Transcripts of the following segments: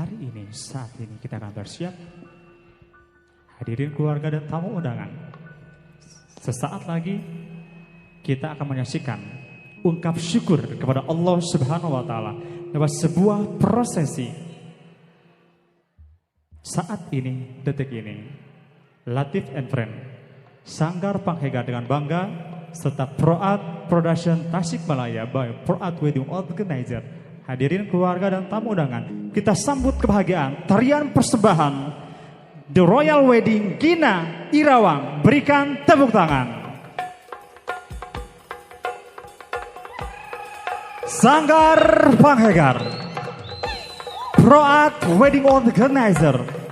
hari ini, saat ini kita akan bersiap. Hadirin keluarga dan tamu undangan, sesaat lagi kita akan menyaksikan ungkap syukur kepada Allah Subhanahu wa Ta'ala lewat sebuah prosesi. Saat ini, detik ini, Latif and Friend, Sanggar Panghegar dengan bangga, serta Proat Production Tasikmalaya by Proat Wedding Organizer. Hadirin keluarga dan tamu undangan, kita sambut kebahagiaan tarian persembahan The Royal Wedding Gina Irawan. Berikan tepuk tangan. Sanggar Panghegar, Proat Wedding Organizer.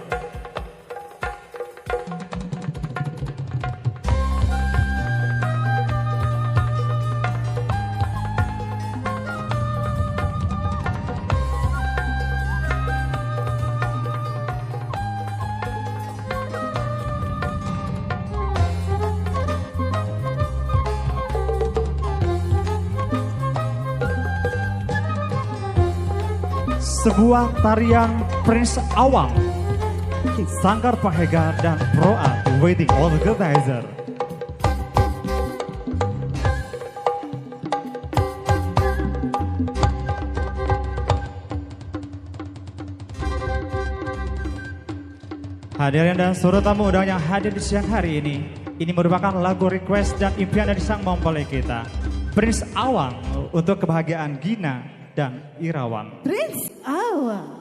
Sebuah tarian Prince Awang, Sanggar Panghegar dan Proat Wedding Organizer. Hadirin dan seluruh tamu undangan yang hadir di siang hari ini merupakan lagu request dan impian dari sang mempelai kita, Prince Awang, untuk kebahagiaan Gina dan Irawan. Prince Awang.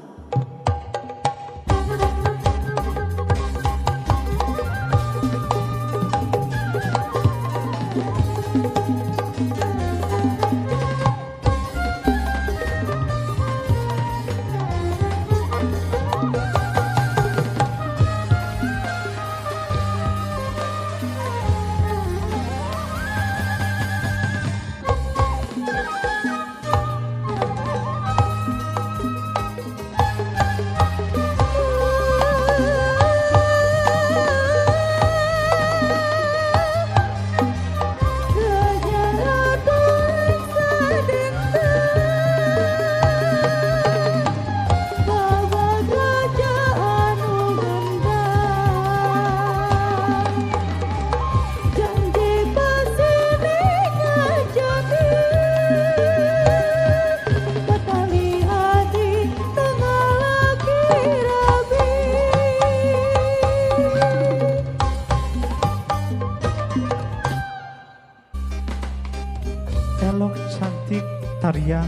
Elok cantik tarian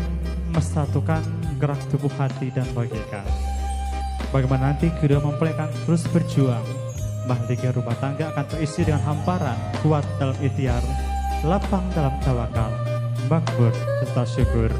mesatukan gerak tubuh hati dan logika. Bagaimana nanti kedua mempelai akan terus berjuang. Bahagia rumah tangga akan terisi dengan hamparan, kuat dalam ikhtiar, lapang dalam tawakal, makmur serta syukur.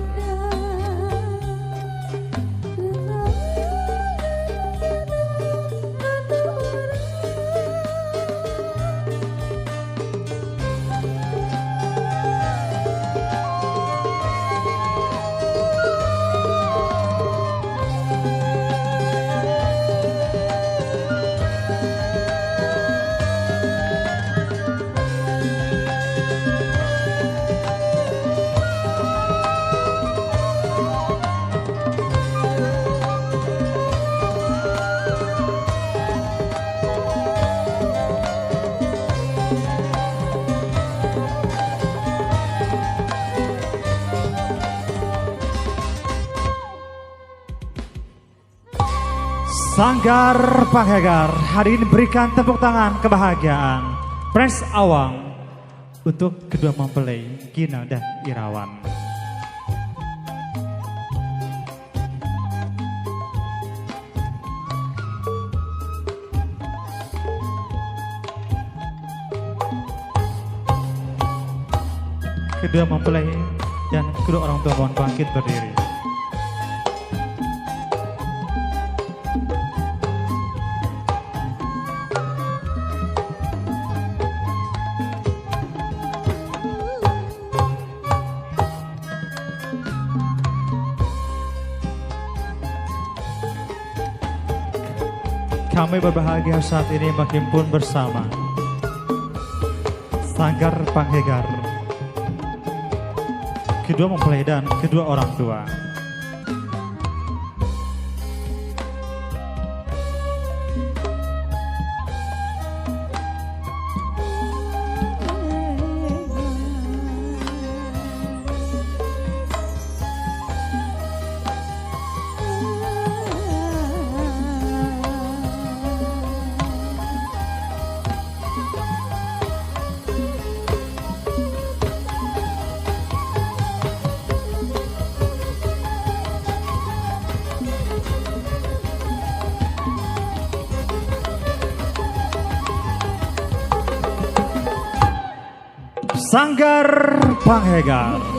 Sanggar Panghegar, hari ini berikan tepuk tangan kebahagiaan Prince Awang untuk kedua mempelai Gina dan Irawan. Kedua mempelai dan kedua orang tua mohon bangkit berdiri. Kami berbahagia saat ini berhimpun bersama Sanggar Panghegar, kedua mempelai dan kedua orang tua. Sanggar Panghegar.